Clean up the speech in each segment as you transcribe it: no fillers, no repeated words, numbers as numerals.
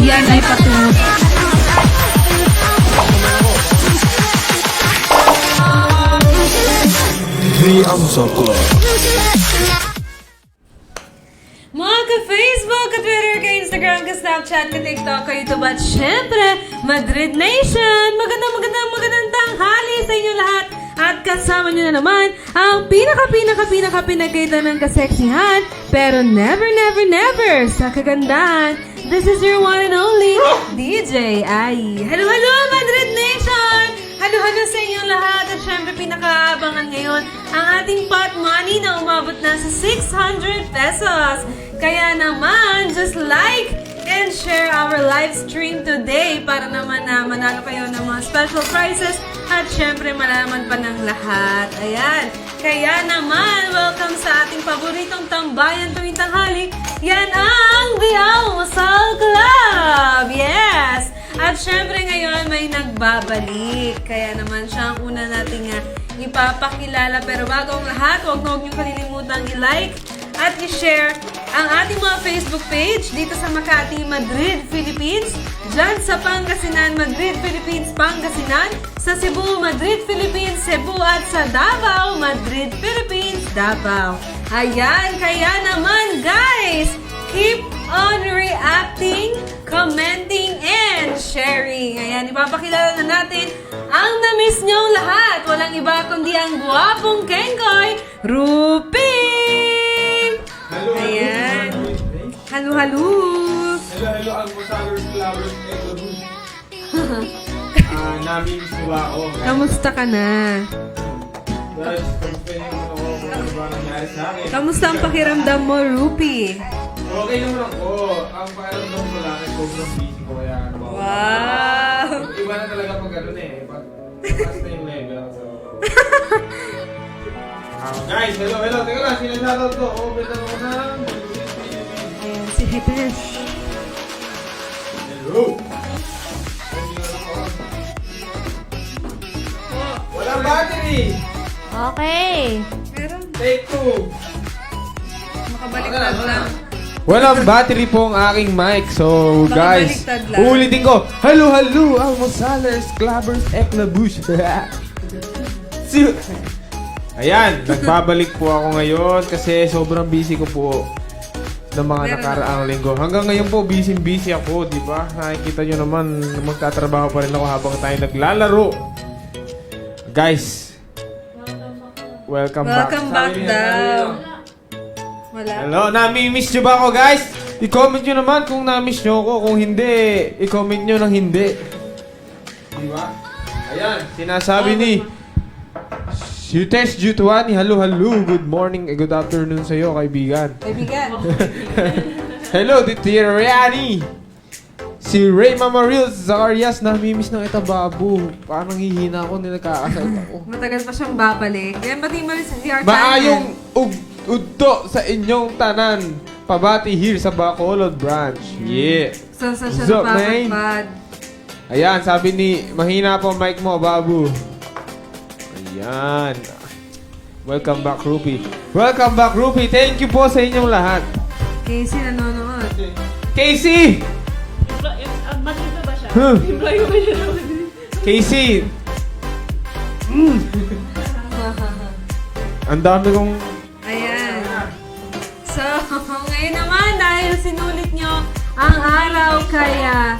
Yan ay patungo. Mga ka-Facebook, ka-Twitter, ka-Instagram, ka-Snapchat, ka-TikTok, ka-YouTube at syempre, Madrid Nation! Magandang tanghali sa inyo lahat! At kasama nyo na naman ang pinaka-pinagkaitan ng kaseksihan pero never sa kagandahan. This is your one and only DJ Ai. Hello Madrid Nation! Hello sa inyo lahat at syempre pinakaabangan ngayon ang ating pot money na umabot na sa 600 pesos. Kaya naman, just like and share our live stream today para naman na manalo kayo ng mga special prizes at syempre malaman pa ng lahat. Ayan. Kaya naman, welcome sa ating paboritong tambayan tuwing tanghali. Yan ang The Almusal Club! Yes! At syempre ngayon may nagbabalik. Kaya naman siya ang una nating ipapakilala. Pero bago ang lahat, huwag niyong kalilimutang i-like at i-share ang ating mga Facebook page dito sa Makati, Madrid, Philippines. Diyan sa Pangasinan, Madrid, Philippines, Pangasinan. Sa Cebu, Madrid, Philippines, Cebu. At sa Davao, Madrid, Philippines, Davao. Ayan, kaya naman guys, keep on reacting, commenting, and sharing. Ayan, ipapakilala na natin ang na-miss niyong lahat. Walang iba kundi ang guwapong Kengkoy, Rupi! Ayan. Hello. Hello, Almusalers, Flowers, Eglabus. Namiss niyo ba ako? Kamusta ka na? Guys, kamusta niyo ako? Ano ba nangyari sa akin? Kamusta ang pakiramdam mo, Rupi? Okay naman ako. Ang pakiramdam ko lang ay sobrang busy ko kaya ano ba? Wow! Iba na talaga pag gano'n eh. Pag taas na yung level. So... guys, hello. Teka lang, sinasalaw ko. Open na ako na. Ayan, si Hipes. Hello! Walang battery! Okay. Meron. Take 2! Makabaliktad lang. Walang battery po ang aking mic. So, guys, Nakabaliktad lang. uulitin ko. Hello, Almusalers, Clabbers, Eklabush. Ayan, nagbabalik po ako ngayon kasi sobrang busy ko po. ng mga nakaraang linggo. Hanggang ngayon po, busy ako, di ba? Nakikita nyo naman, magtatrabaho pa rin ako habang tayo naglalaro. Guys, welcome back. Welcome back Sabi niya, daw. Wala. hello, nami-miss nyo ba ako, guys? I-comment nyo naman kung na-miss nyo ako. Kung hindi, i-comment nyo ng hindi. Di ba? Ayan, sinasabi ni si Tess Jutuani, hello. Good morning, good afternoon sa iyo, kaibigan. Kaibigan. Hello, Tita Riani. Si Ray Mamaril Zacarias, namimiss ng ita babu. Parang hihina ako, nilagkakasal ako. Matagal pa siyang babalik. Yan, pati mo rin sa VR Maayong udto sa inyong tanan. Pabati here sa Bacolod branch. Yeah. Saan siya What's up, man? napapagpad? Ayan, sabi ni, mahina po mic mo, babu. Ayan. Welcome back, Rupi. Welcome back, Rupi. Thank you po sa inyong lahat. Casey nanonood. Casey! Madrid na ba siya? Huh. Casey! Ang dami kong... Ayan. So, ngayon naman, dahil sinulit nyo ang araw, kaya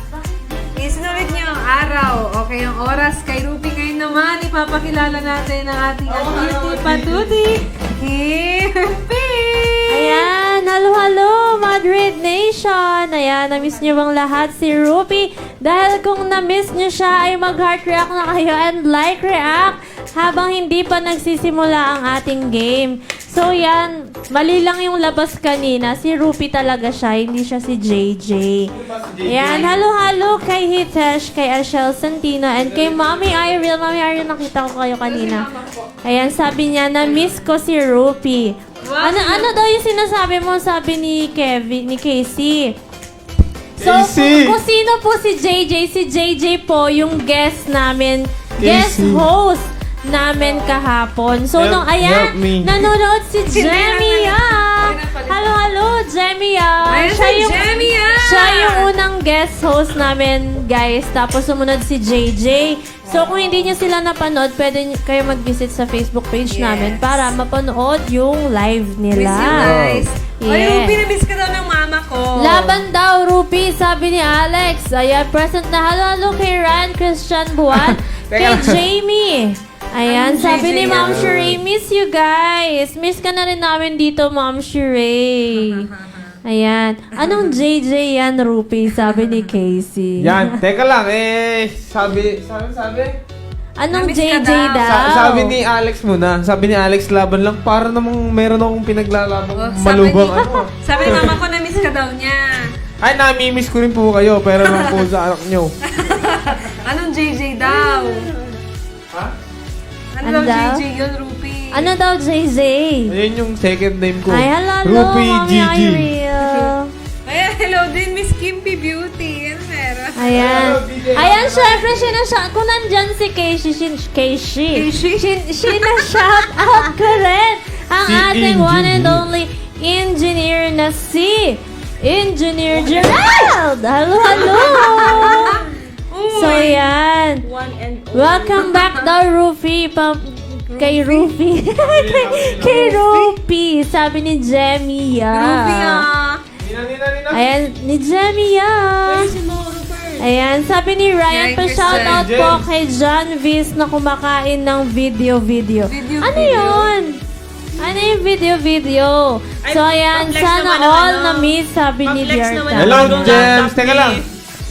sinulit nyo ang araw, okay, ang oras kay Ruby. Ngayon naman, ipapakilala natin ang ating patuti. Kirby! Ayan, halo, Madrid Nation. Ayan, na-miss nyo bang lahat si Ruby? Dahil kung na-miss nyo siya, ay mag-heart react na kayo and like react habang hindi pa nagsisimula ang ating game. So yan, mali lang yung labas kanina. Si Ruby talaga siya, hindi siya si JJ. Ayan, halo kay Hitesh, kay Ashel Santino, and kay Mommy Irene. Mommy Irene, nakita ko kayo kanina. Ayan, sabi niya, na-miss ko si Ruby. Ano daw yung sinasabi mo, sabi ni Casey? So, Casey! kung sino po si JJ po yung guest namin, guest Casey. host namin kahapon. So, nung Help me. nanonood si Jemia. Halo, Jemia. Ayan si Jemia! Siya yung unang guest host namin, guys. Tapos sumunod si JJ. So, kung hindi niyo sila napanood, pwede kayo mag-visit sa Facebook page namin para mapanood yung live nila. Miss you guys. Oy, Yeah. Ruby, na-miss ka daw ng mama ko. Laban daw, Ruby, sabi ni Alex. Ayan, present na halo kay Ryan Christian Buwan, kay Teka. Jamie. Ayan, Anong sabi JJ ni Ma'am yan? Sheree, miss you guys. Miss ka na rin namin dito, Ma'am Sheree. Ayan. Anong JJ yan, Ruby? Sabi ni Casey. Yan, teka lang, sabi? Anong Namiss ka JJ daw. daw? Sabi ni Alex muna, sabi ni Alex laban lang, para namang meron akong pinaglalabang Oh, malubang ano. Sabi ni mama ko, na-miss ka daw niya. Ay, nami-miss ko rin po kayo, pero lang po sa anak nyo. Anong JJ daw? Ha? Ano Ano daw daw? JJ yun, Ruby? Ano daw, JJ? Ayun yung second name ko. Ay, hello, Rupi Mami Gigi. Irene. Ayan, hello din, Miss Kimpy Beauty. Ano meron? Ayan. Ayan, syempre, kung nandyan si Casey, shout out ko rin ang Si ating one and Engineer. only engineer na si Engineer Gerald. Halo. So, yan. Welcome back daw, Rufi. Kay Rufi. Kay Rufi. Sabi ni Jemia. Ruby Nina. Ayan, ni Jemia. Ayan, sabi ni Ryan, Kay pa-shoutout Christian po James. kay John Viz na kumakain ng video. Video. Ano yun? Ano yung video? So, ayan, pa-flex sana naman ng all ano. na-miss, sabi ni Pa-flex naman Bjarta. ng Hello, bagong James. laptop Teka ni- lang.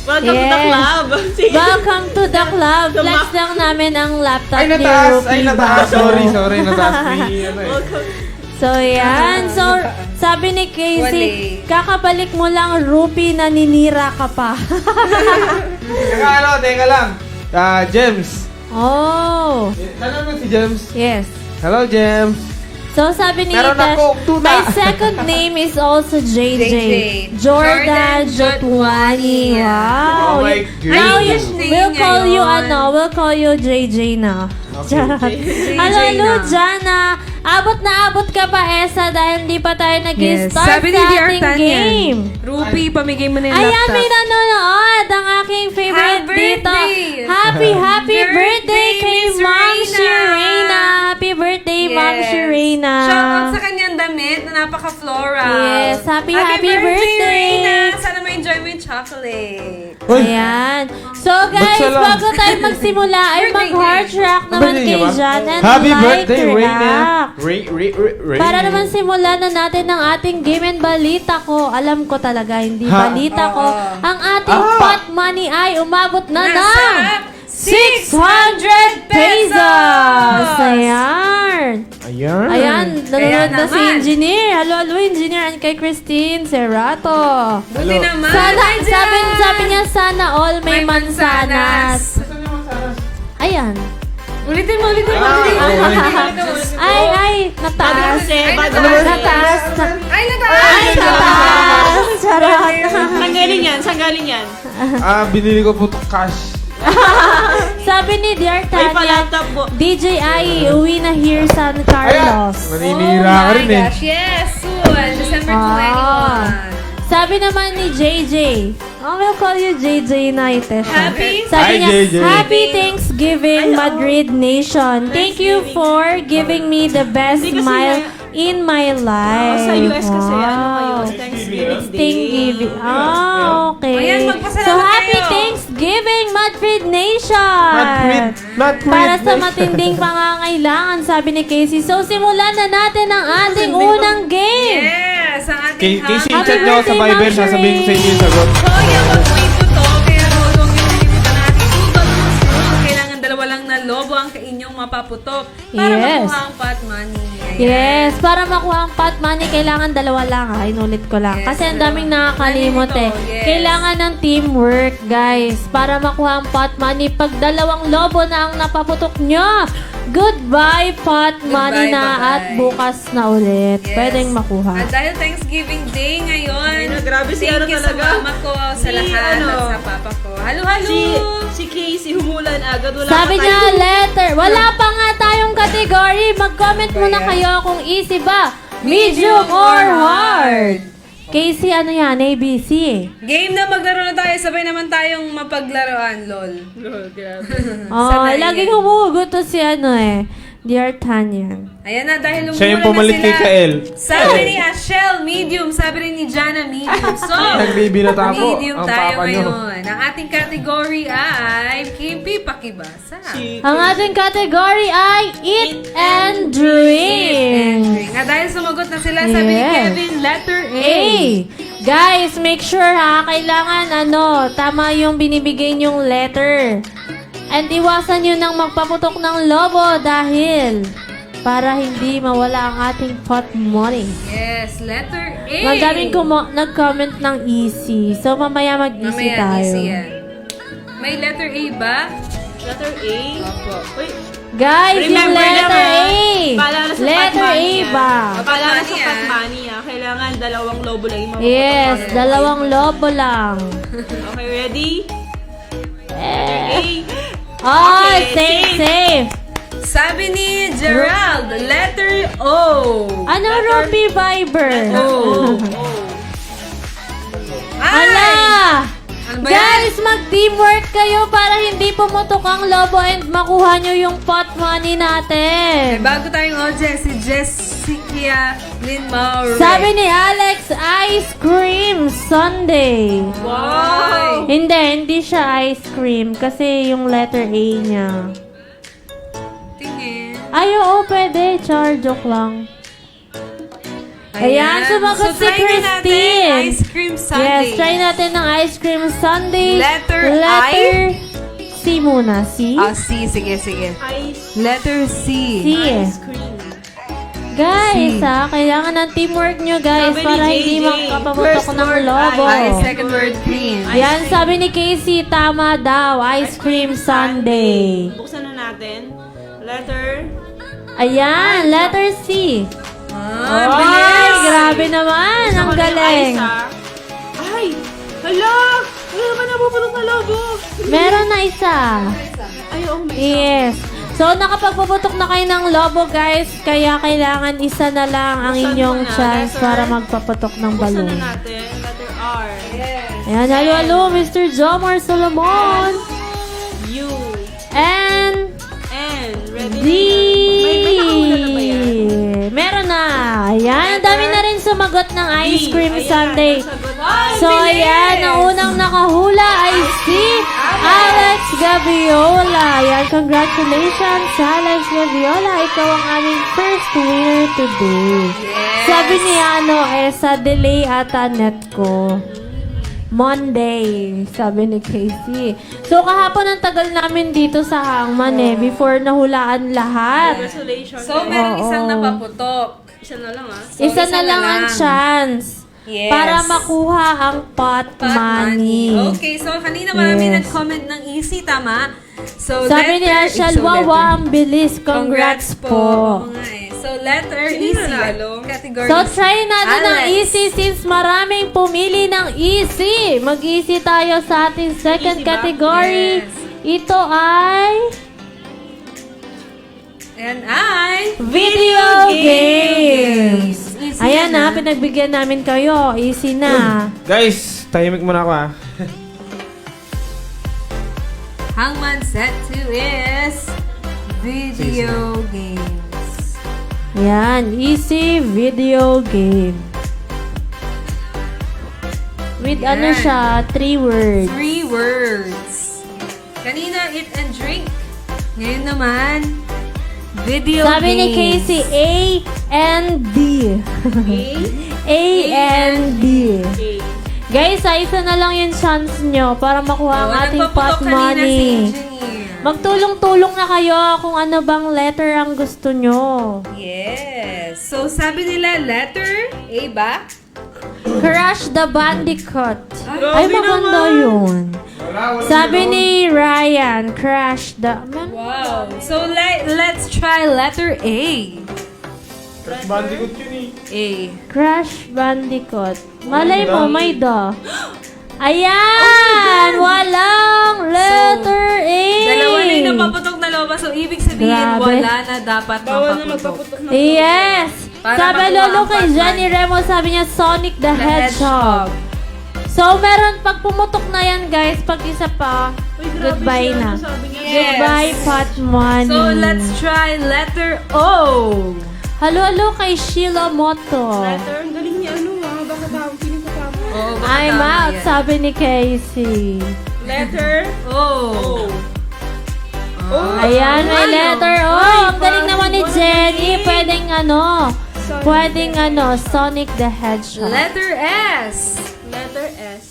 Welcome to the Yes. club. Sige. Welcome to the club. Tuma- Flex lang namin ang laptop Ay, ni nataas. Rupi. Ay, nataas. Sorry. Nataas ni ano eh. Welcome. So, yan. So, sabi ni Casey, kakabalik mo lang, Rupi, naninira ka pa. Teka lang. James. Oh. Tanong mo si James. Yes. Hello, James. So, sabi ni Meron Itash, akong tuta. my second name is also JJ. JJ. Jordan Jotwani. Wow. Oh my Now, goodness. we'll call you JJ na. Charot. Hello, Jana. Abot na abot ka pa, Esa, dahil hindi pa tayo nag-start Sabi ni sa Dear ating Tanya. game. Ruby, pamigay mo na yung Ayan, laptop. may nanonood. Ang aking favorite Happy dito. birthday! Happy Birthday, birthday kay Miss Ma'am Reina! Shirena. Happy birthday, Ma'am Shirena. Shoutout sa kanyang damit na napaka-floral. Yes, happy birthday! Reina! Sana ma-enjoy mo yung chocolate. Uy! Ayan. So guys, Ba't siya lang? bago tayo magsimula, ay Birthday mag-heart rock naman Birthday kay niya ba? Jan and Happy like birthday, Reyna! react. Para naman simulan na natin ang ating game and balita ko. Alam ko talaga, hindi Ha? balita ko. Ang ating Ah! pot money ay umabot na ng Nasa 600 pesos! Ayan. Ayan. Ayan, nanonood na si naman. Engineer. Hello, Engineer. And kay Christine Serrato. Buti Hello. naman. Sana, Hi, Jan! sabi niya, sana all may mansanas. Ayan. Ulitin mo. Ay, nataas. Ay, Nataas. Ay, Ay, nataas. Charot. Saan galing yan? Binili ko po cash. Sabi ni Dear Ay, Tanya, pa-laptop po. DJ Ai, uwi na here San Carlos. Maninira ka rin eh. gosh, yes, soon. December Ah. 21. Sabi naman ni JJ, we'll call you JJ United. Happy? Sabi Hi, niya, JJ. Happy Thanksgiving, Madrid Nation. Thank you for giving me the best Hindi kasi smile in my life. Sa US kasi, ano Wow. ngayon? Thanksgiving Day. Thanksgiving. Okay. Ayan, magpasalamat So, happy kayo. Thanksgiving, Madrid Nation! Madrid. Para sa matinding pangangailangan, sabi ni Casey. So, simulan na natin ang ating unang game. Yes, ang ating Casey, happy chat nyo ako sa birthday, Viber, Ma'am sasabihin ko sa inyo yung Sheree. sagot. So, yung mag-wait po to, kaya huwag yung nililimutan natin. Two balloons po. Kailangan dalawa lang na lobo ang inyong mapaputok para Yes. makuha ang pot money. Ayan. Yes, para makuha ang pot money, kailangan dalawa lang ha. Inulit ko lang. Yes. Kasi ang daming nakakalimot Ano eh. ito? Yes. Kailangan ng teamwork, guys. Para makuha ang pot money. Pag dalawang lobo na ang napaputok nyo, goodbye pot money na bye-bye. at bukas na ulit. Yes. Pwedeng makuha. At dahil Thanksgiving Day ngayon, Ay, grabe si thank ano you talaga. sa mama ko, sa Si lahat, ano, at sa papa ko. Halo. Si Casey humulan agad. Wala Sabi pa niya, tayo. letter. Wala pa nga tayong category. Mag-comment muna kayo kung easy ba, medium or hard. Casey, ano yan? ABC eh. Game na, maglaro na tayo. Sabay naman tayong mapaglaruan, lol. Lord, grabe. Oh, Sanay laging yan. humuhugot to si ano eh. Dear Tanya. Ayan na, dahil Siya yung lumula pumalit na kay sila. Kael. Sabi ni Ashel, medium. Sabi rin ni Jana, medium. So, Nagbibinata po medium ang tayo papa nyo. ngayon. Ang ating category ay Kimpi Pakibasa. Ang ating category ay Eat and Drink. Nga dahil sumagot na sila, sabi ni Yes. Kevin, letter A. Hey! Guys, make sure ha, kailangan tama yung binibigay nyong letter. And iwasan nyo nang magpaputok ng lobo dahil para hindi mawala ang ating pot money. Yes, letter A. Madaming nag-comment ng easy. So, mamaya mag-easy Mamaya, tayo. easy yan. May letter A ba? Letter A. Opo. Uy, Guys, yung remember letter lang, A. Paalala sa Letter pot A money, ba? Paalala Pot sa money, pot money, Kailangan dalawang lobo lang yung Yes, mapaputok. dalawang lobo lang. Okay, ready? Eh. A. Oh, Okay, safe. Sabi ni Gerald, letter O. Ano, Ruby Viber? Oh. Ay! Ala! Ano ba yan? Guys, mag-teamwork kayo para hindi pumutok ang lobo and makuha nyo yung pot money May natin. bago tayong audience, si Jessica Lynn Maure. Sabi ni Alex, ice cream Sunday. Wow! Hindi siya ice cream kasi yung letter A niya. Tingin. Ay, oo, pwede. Char, joke lang. Ayan, sumagot si try na Christine. natin Ice cream Sunday. Yes, try natin ng ice cream Sunday. Letter C muna. C? C. Sige. Ice Letter C. C. cream. Guys, kailangan ng teamwork nyo, guys, Sabi ni para JJ, hindi makapaputok first ng word, lobo. Ay, second word cream. Yan, sabi ni Casey, tama daw. Ice cream Sunday. Buksan na natin. Letter. Ayan, letter C. Ah, Ay, bilis! grabe naman. Ang Buksan ko na yung galing. ice, Ay! Hala! Wala naman napuputok na lobo. Meron na isa. Ay, oh my Yes. So, nakapagpuputok na kayo ng lobo, guys. Kaya kailangan isa na lang ang Buksan inyong mo na. chance Letter. para magpaputok ng Buksan balon. na natin. Letter R. Ayan, halo, Mr. Jomar Solomon. U. And N. Ready? D. May nakahula na ba yan? Meron na. Ayan, ang dami na rin sumagot ng Ice Cream Sunday. So, ayan, ang unang nakahula ay si Alex Gaviola. Ayan, congratulations, Alex Gaviola. Ikaw ang aming first winner today. Sabi niya, sa delay ata net ko. Monday, sabi ni Casey. So, kahapon ang tagal namin dito sa Hangman before nahulaan lahat. Congratulations. So, merong Oo. isang napaputok. Isa na lang ah. So, Isa na lang ang chance Yes. para makuha ang pot money. Okay, so kanina marami Yes. nag-comment ng easy, tama? So, Sabi ni Ashel, wawa, ang bilis. Congrats po. Oo nga eh. So, letter Sino easy. nanalo? Category So, try natin ng Alex. easy since maraming pumili ng easy. Mag-easy tayo sa ating second Easy ba? category. Yes. Ito ay And I... video games. Easy Ayan na. na, pinagbigyan namin kayo. Easy na. Guys, tahimik muna ako Hangman set 2 is video games. Yan, easy video game. With ano Yan. siya, 3 words. 3 words. Kanina, eat and drink. Ngayon naman, video Sabi ni games. Casey, A and D. A and D. Guys, isa na lang yung chance nyo para makuha ang Oh, ating nagpaputok pot kanina si money. Engineer. Magtulong-tulong na kayo kung ano bang letter ang gusto nyo. Yes. So, sabi nila, letter A ba? Crash the Bandicoot. grabe Ay, maganda naman. yun. Sabi ni Ryan, Crash the... Wow. So, let's try letter A. Bandicoot yun A. Crash Bandicoot. Malay mo, may the. Ayan! Walang letter A! Dalawa na yung napaputok na loba. So, ibig sabihin, Grabe. wala na dapat Bawal na mapaputok. magpaputok ng Yes! Para Sabi makuha lolo ang kay pot Jenny money. Remo, sabi niya Sonic the, The Hedgehog. So, meron, pag pumutok na yan, guys, pag isa pa, Uy, grabe goodbye siya. na. Ano sabi niya? Yes. Goodbye, pot money. So, let's try letter O. Halo-halo kay Sheila Moto. Letter, ang galing niya ano ah. Baka tawag, feeling ko tama. Oh, baka I'm tama out, yan. sabi ni Casey. Letter O. Ayan, may Ano? letter O. Ang galing naman ni Jenny. Pwedeng Sonic the Hedgehog. Letter S. Letter S.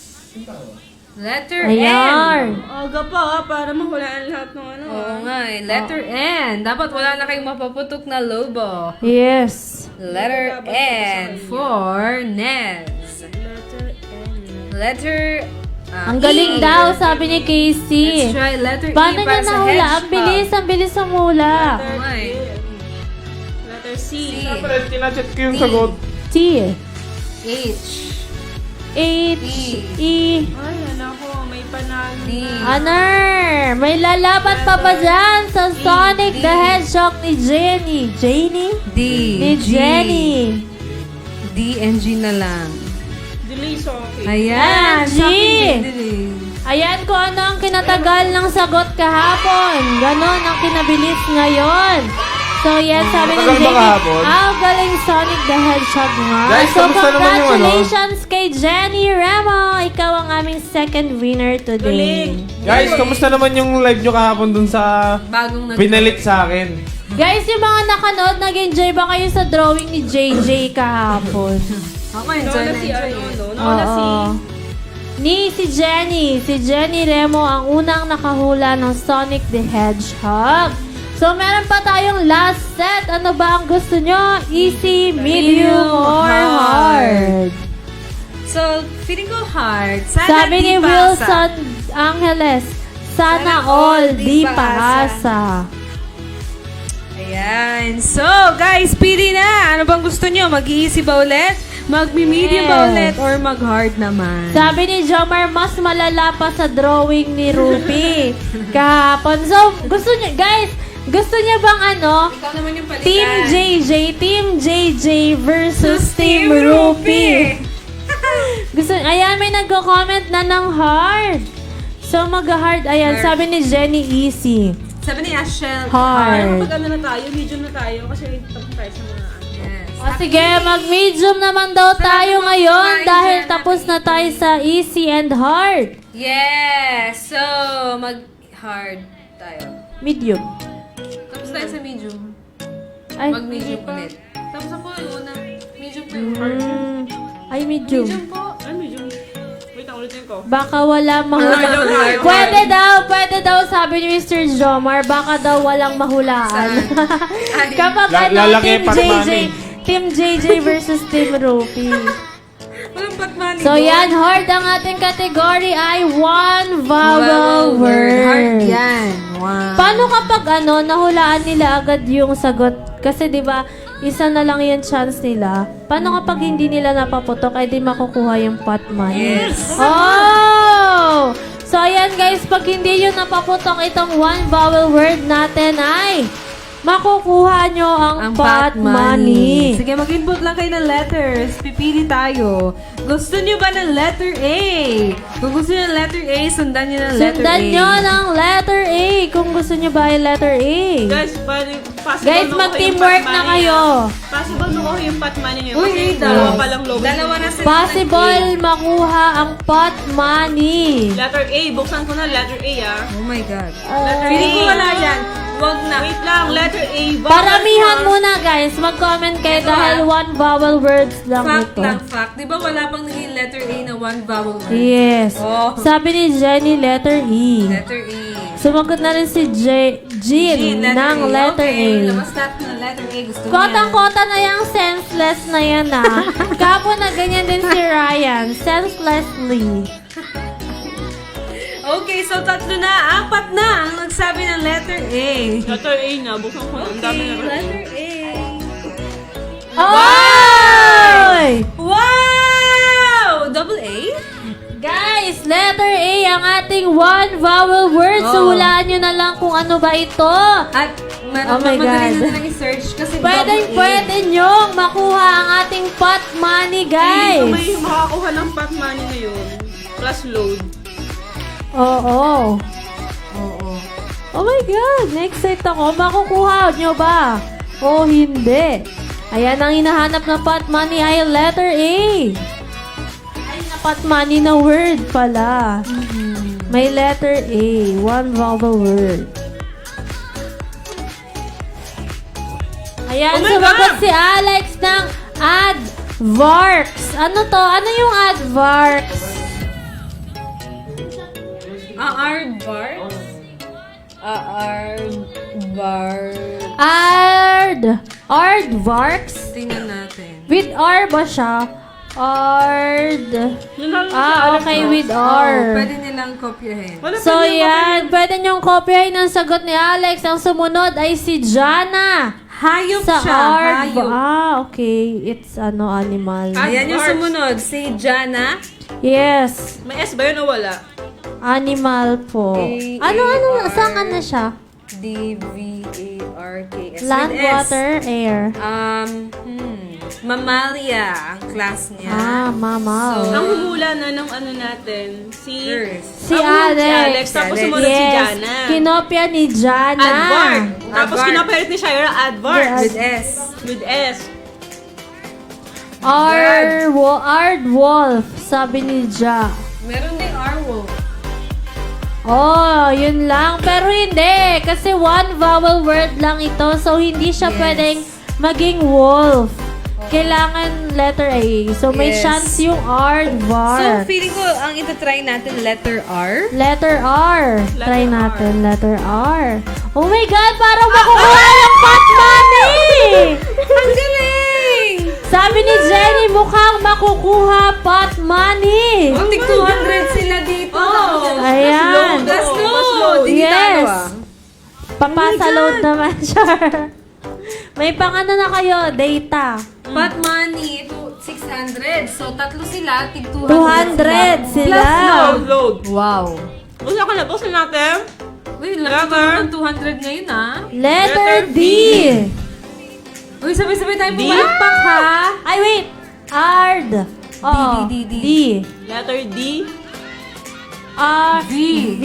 Letter Ayan. N. Aga pa ah, para mahulaan lahat ng ano Oo nga eh. Letter N. Dapat wala na kayong mapaputok na lobo. Yes. Letter N for Nez. Letter N. Letter Ang galing E. daw, sabi ni Casey. Let's try letter Paano E para niya sa nahula? hedgehog. Ang bilis ang hula. Oo nga eh. Letter C. Siyempre, tinachat ko yung sagot. T. H. H. E. Ay, anak ko, may panalo D. na. Anar! May lalaban pa ba dyan sa Sonic the Hedgehog ni Jenny? Jenny? D. Ni G. Jenny. D and G na lang. Delay sa akin. Ayan. G. Shocking delay. Ayan kung ano ang kinatagal ng sagot kahapon. Ganon ang kinabilis ngayon. So, yes, sabi ni Matagal ba Jenny, kahapon? galing Sonic the Hedgehog nga. Guys, So, kamusta naman yung ano? congratulations kay Jenny Remo. Ikaw ang aming second winner today. Galing. Guys, kamusta naman yung live nyo kahapon dun sa Bagong nag- pinalit sa akin? Guys, yung mga nakanood, nag-enjoy ba kayo sa drawing ni JJ kahapon? Ako enjoy Nawala na si enjoy. ano, no? Nawala si... Si Jenny Remo ang unang nakahula ng Sonic the Hedgehog. So, meron pa tayong last set. Ano ba ang gusto nyo? Easy, medium, or hard? So, feeling ko hard. Sana Sabi di ni pasa. Wilson Angeles, sana all di paasa. Ayan. So, guys, pili na. Ano bang gusto nyo? Mag-easy ba ulit? Mag-medium ba Yes. ulit? Or mag-hard naman? Sabi ni Jomar, mas malala pa sa drawing ni Ruby kahapon. So, gusto niya, guys, gusto niya bang ano? Ikaw naman yung palitan. Team JJ versus Team Ruby. Ayan, may nagko-comment na ng hard. So, mag-hard. Ayan, Hard. sabi ni Jenny, easy. Sabi ni Ashel, Hard. Pag ano na tayo, medium na tayo kasi tapos tayo sa mga ano. Sige, mag-medium naman daw tayo ngayon dahil tapos na tayo sa easy and hard. Yes! So, mag-hard tayo. Medium. Tapos tayo sa medium. Ay, Mag-medium ulit. Tapos ako yung una. Medium po yung hard. ay medium. Medium po. Ay, medyo. Wait lang, ulitin ko. Baka wala mahulaan. Hard. Pwede daw, sabi ni Mr. Jomar, baka daw walang mahulaan. Ay. Kapag Lalaki Team pa JJ, namin. Team JJ versus Team Rupi. Walang patmani So doon. yan, hard ang ating category ay one vowel word. Hard yan. Wow. Paano kapag nahulaan nila agad yung sagot? Kasi 'di ba, isa na lang yung chance nila. Paano kapag hindi nila napaputok ay di makukuha yung pot money? Yes. Oh! So ayan guys, pag hindi yun napaputok itong one vowel word natin ay makukuha nyo ang pot money. Sige, mag-input lang kayo ng letters. Pipili tayo. Gusto nyo ba ng letter A? Kung gusto nyo ng letter A, sundan nyo ng letter A. Sundan nyo ng letter A kung gusto nyo ba yung letter A. Guys, possible Guys, makuha mag-teamwork yung na pot money kayo. niya. Possible makuha yung pot money niyo. Uy, Kasi Ada. dalawa pa lang logo. Dalawa na sila. Possible makuha ang pot money. Letter A, buksan ko na letter A Oh my God. Letter Feeling ko A. wala yan. Wag na. Wait lang, letter A. vowel Paramihan sound. muna guys. Mag-comment kayo Ito, dahil one vowel words lang Fact ito. lang, fact. Di ba wala pang naging letter A na one vowel word? Yes. Oh. Sabi ni Jenny, letter E. Letter A. Sumagot na rin si Jean ng letter Okay, A. labas natin ng letter A. Gusto niya. Kotang-kota na yung senseless na yan Kapo na ganyan din si Ryan. Senselessly. Okay, so tatlo na, apat na ang nagsabi ng letter A. Letter A na, buksan ko na. Ang dami na rin. Letter A. Oy! Wow! Double A? Guys, letter A ang ating one vowel word. So, Oh. hulaan nyo na lang kung ano ba ito. At Oh my madali God. na lang i-search kasi Pwede nyong makuha ang ating pot money, Guys. guys. May makakuha ng pot money ngayon. Plus load. Oo. Oh my God, na-excite ako. Makukuha nyo ba? O hindi? Ayan, ang hinahanap na pot money ay letter A. Ay, na pot money na word pala. May letter A. One vowel word. Ayan, Oh my sumagot God! si Alex ng advarks. Ano to? Ano yung advarks? Aardvark? Aardvark. Aardvarks? Tingnan natin. With R ba siya? Okay, with R. Pwede nilang kopyahin. Wala So, pa din yan. Pwede niyong kopyahin ang sagot ni Alex. Ang sumunod ay si Jana. Hayop Sa siya. art. Hayop. Okay. It's animal. Ayan yung Aardvark. sumunod. Si Jana. Yes. May S ba yun o wala? Animal po. A- Ano? A- Saan ka na siya? D-V-A-R-K-S. Land, With S. water, air. Mamalia ang class niya. Mama. So, Ang humula na ng ano natin, si... First. Si Ang humula Alex. Tapos Alex. sumunod si Yes. Jana. Kinopya ni Jana. Advark. Tapos Advark. kinapalit ni Shira Advark. Yes. With S. With S. Aardwolf, sabi ni Ja. Meron ding R-wolf. Oh, yun lang. Pero hindi. Kasi one vowel word lang ito. So, hindi siya Yes. pwedeng maging wolf. Kailangan letter A. So, may Yes. chance yung So, aardvark. feeling ko, ang itatry natin, letter R. Letter R. Try Letter natin. Letter R. Oh my God! Parang makukuha ng pot money! Ang galing! Sabi ni Jenny, mukhang makukuha pot money. Ang tig 200 sila dito. Ayan. That's Mas load. load. Hindi talo Yes. ah. Papasa load naman siya. May pangano na kayo, data. Pot money, 600. So, tatlo sila, tig 200. 200 sila. Load, load. Wow. Buksan ko na, buksan natin. Uy, Letter. laki ng 200 ngayon ah. Letter D. Uy, sabay-sabay tayo D? pumalakpak ha. Ay, wait. Ard. Oo. D. D. Letter D. R. V. V.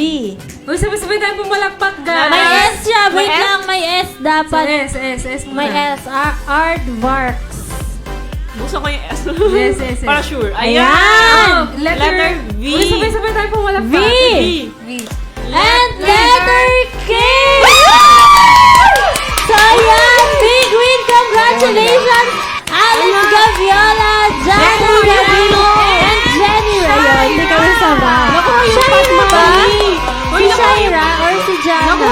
Uy, sabay-sabay tayo pumalakpak guys. May S siya. Wait May S? lang, may S dapat. S muna. May S. Aardvarks. Buksan ko yung S. Yes, yes, yes. Para sure. Ayan! Ayan! Letter V. Uy, sabay-sabay tayo pong wala V. pa. V. And letter K! So yan, big win! Congratulations! Alex Gaviola, Jana Gavino, and Jenny Rayon. Hindi kami sama. Shaira ba? Si Shaira or si Jana?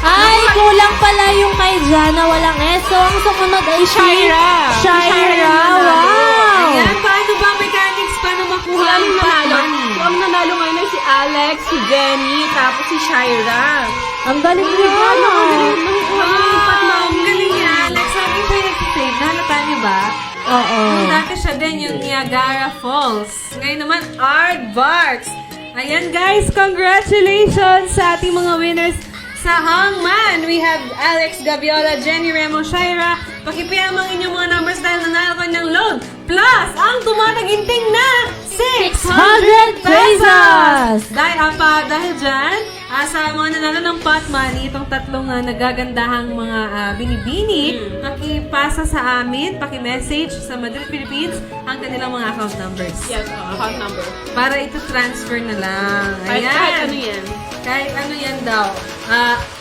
Ay, kulang pala yung kay Jana. Walang S. So, ang sumunod ay Shaira. Shaira. Wow! Ayan, paano ba mechanics? Paano makuha ang money? So, ang nanalo ngayon ay si Alex, si Jenny, tapos si Shaira. Ang galing niyo. Nakukuha niya yung pot Ang money. galing niya, Alex. Sabi ko yung nag-save. Nahalata niyo ba? Oo. Yung dati siya din, yung Niagara Falls. Ngayon naman, Aardvarks. Ayan guys, congratulations sa ating mga winners sa Hangman. We have Alex Gaviola, Jenny Remo, Shaira. Pakipiyam ang inyong mga numbers dahil nanalo ko ng loan. Plus, ang tumataginting na 600 pesos! Dahil dyan, sa mga nanalo ng pot money, itong tatlong nagagandahang mga binibini, pakipasa sa amin, pakimessage sa Madrid, Philippines, ang kanilang mga account numbers. Yes, account number. Para ito transfer na lang. Kahit ano yan. Kahit ano yan daw.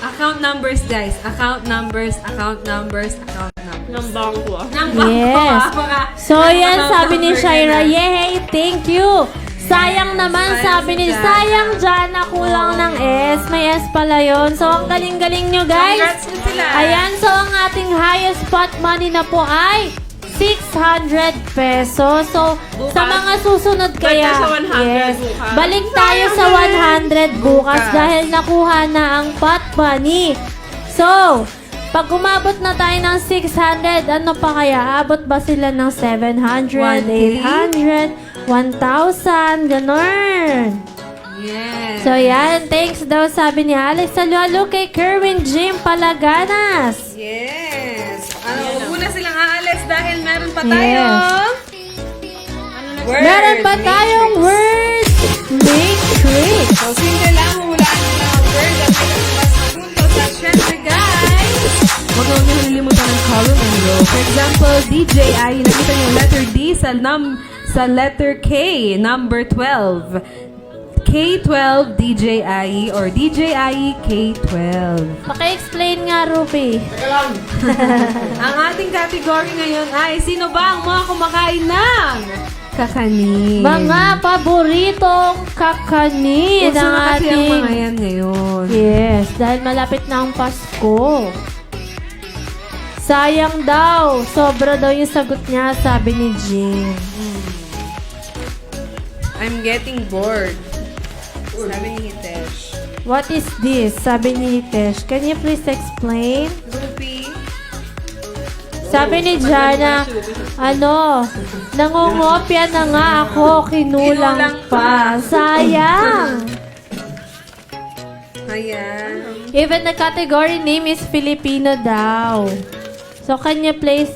Account numbers, guys. Account numbers, account numbers, account numbers. Ng bangko. Ng bangko, Yes. baka So ng yan, account sabi ni number Shaira, na. yay, thank you. Sayang naman, Sayang sabi si ni, Jana. sayang Jana, kulang ng S. May S pala yun. So, ang galing-galing nyo, guys. Congrats din sila. Ayan, so ang ating highest pot money na po ay 600 pesos. So, Bukas. sa mga susunod kaya, tayo sa 100 bukas. balik tayo sa 100 bukas dahil nakuha na ang pot money. So, pag umabot na tayo ng 600, ano pa kaya? Abot ba sila ng 700, 800, 1,000, ganun. Yes. So, yan. Thanks daw, sabi ni Alex. Halo kay Kerwin Jim Palaganas. Yes. Una silang aalis dahil meron pa Yes. tayong word. Meron pa tayong word matrix. So, simple lang, hulaan nyo lang ang word at mas puntos. At syempre, guys, huwag na nyo nalimutan ng column and row. For example, DJI, nakita nyo yung letter D sa letter K, number 12. K12 DJI or DJI K12. Paki-explain nga, Ruby. Ang ating category ngayon ay sino ba ang mga kumakain ng kakanin? Mga paboritong kakanin Puso ng na kasi ang ating... mga yan ngayon. Yes, dahil malapit na ang Pasko. Sayang daw. Sobra daw yung sagot niya, sabi ni Jim. I'm getting bored. Sabi ni Hitesh. What is this? Sabi ni Hitesh. Can you please explain? Rupi. Sabi ni Jana, nangungopia na nga ako, kinulang pa. Sayang. Ayan. Even the category name is Filipino daw. So, can you please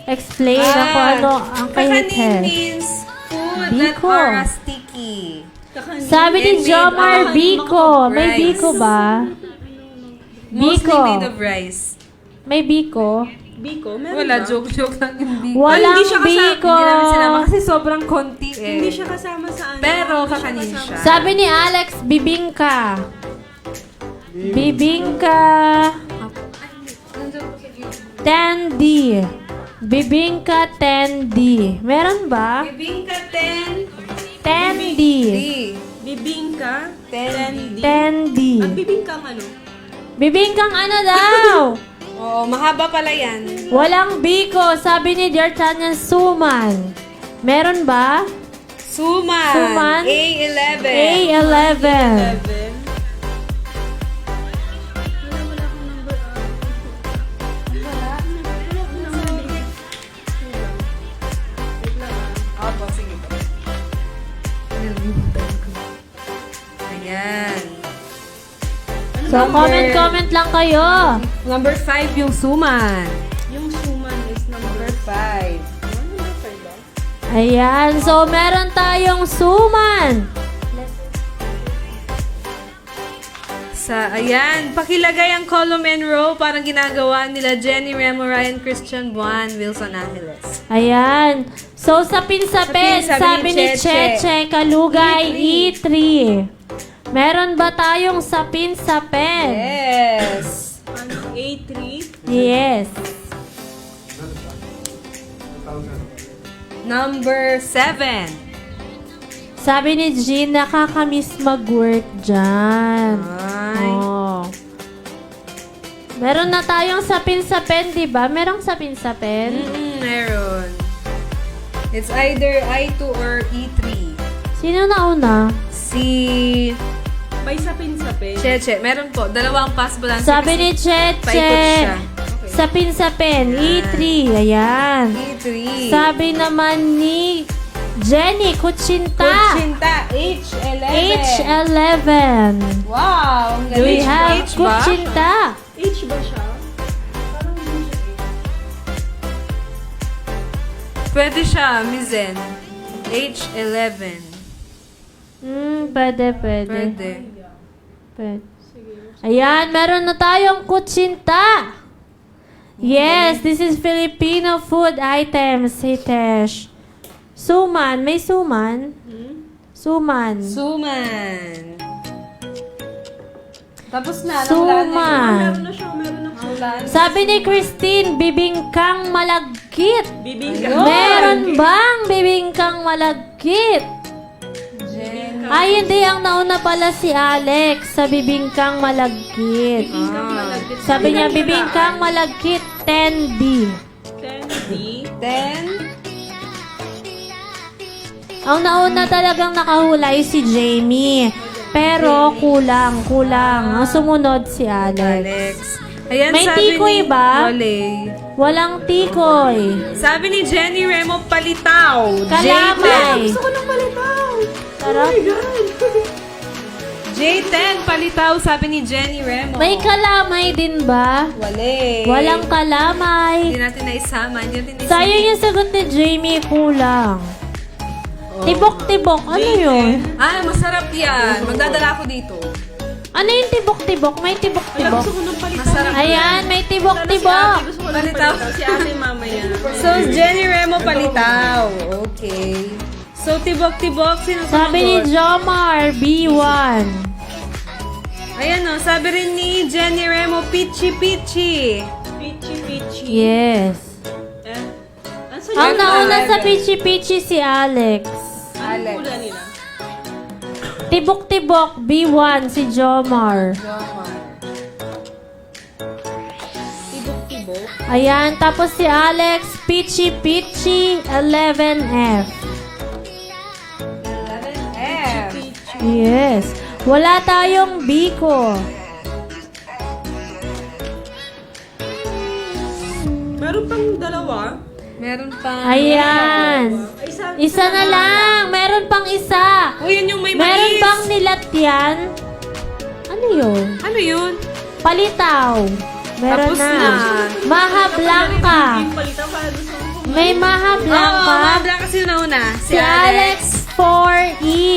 explain ako ano ang kay kakanin Hitesh? means food Biko. that are sticky. Sabi ni And made Jomar, of Biko. May rice. Biko ba? Mostly Biko. made of rice. May Biko? Biko, meron Wala, ba? joke lang yung Biko. Walang Hindi siya Biko. Hindi namin sinama kasi sobrang konti eh. Hindi siya kasama sa ano. Pero Hindi siya kakanin kasama. siya. Sabi ni Alex, bibingka. Bibingka. Tendi. Bibingka tendi. Meron ba? Bibingka 10. Tendi. Bibingka, tendi. Tendi. At bibingkang ano? Bibingkang ano daw? Oo, mahaba pala yan. Walang Biko. Sabi ni D'Artagnan, suman. Meron ba? Suman. Suman. A11. A11. 7. Opo, sige po. Ayan. So, comment lang kayo. Number 5 yung suman. Yung suman is number 5. Number 5 ba? Ayan. So, meron tayong suman. Ayan, pakilagay ang column and row parang ginagawa nila Jenny Remo, Ryan Christian Buan, Wilson Angeles. Ayan. So, sapin-sapin, sabi ni Cheche, Kalugay, E3. Meron ba tayong sapin-sapin? Yes. Ano, A3? Yes. Number 7. Sabi ni Jean, nakakamiss mag-work dyan. Ay. Oh. Meron na tayong sapin-sapin, di ba? Merong sapin-sapin? Meron. It's either I2 or E3. Sino nauna? Si May sapin-sapin. Cheche. Meron po. Dalawang possible answer. Sabi ni paikot Cheche, siya. sapin-sapin, E3. Ayan. E3. Sabi naman ni Jenny, Kutsinta. Kutsinta. H11. H11. Wow. Ang We galing. have H ba? Kutsinta. H ba siya? Parang hindi siya Pwede siya, Mizen. H11. Pwede. Pwede. Pwede. Ayan, meron na tayong kutsinta. Yes, this is Filipino food items, si Tesh. Suman, may suman? Suman. Suman. Tapos na. Suman. Meron na siya, meron na siya. Sabi ni Christine, bibingkang malagkit. Bibingka. Meron bang bibingkang malagkit? Ay, hindi. Ang nauna pala si Alex sa bibingkang malagkit. Sabi niya, bibingkang malagkit, 10D. 10D. 10. Ang nauna talagang nakahula ay si Jamie. Pero kulang. Ang sumunod si Alex. Alex. Ayan, May sabi tikoy ni ba? Ole. Walang tikoy. Sabi ni Jenny Remo, palitaw. Kalamay. Gusto ko ng palitaw. Sarap. J10, palitaw, sabi ni Jenny Remo. May kalamay din ba? Wale. Walang Hindi kalamay. natin naisama. Hindi natin naisama. Sayang yung sagot ni Jamie, kulang. Tibok-tibok, ano yun? Ah, masarap yan. Magdadala ako dito. Ano yung tibok-tibok? May Ay, tibok-tibok. gusto ko ng palitaw. Masarap. Ayan, may Si tibok-tibok. ate, gusto ko ng Palitaw. palitaw. Si ate mamaya. So, Jenny Remo, palitaw. Okay. So, tibok-tibok, sino Sabi ni sumagot? Jomar, B1. Ayan o, sabi rin ni Jenny Remo, pichi-pichi. Pichi. Yes. Asan Ang yung nauna talaga. sa pichi-pichi si Alex. Alex. pula nila? Tibok-tibok, B1 si Jomar. Tibok-tibok. Ayan, tapos si Alex, pichi-pichi, 11F. 11F. Yes. Wala tayong biko. Meron pang dalawa. Meron pa. Ayan. Isa na lang. Meron pang isa. Uy, yun yung may Meron mais. pang nilatyan. Ano yun? Ano yun? Palitaw. Meron Tapos na. na. Maha Blanca. Yung palitaw para doon sa May Maha Oo, Blanca. mabla kasi yung nauna. Si Alex 4E.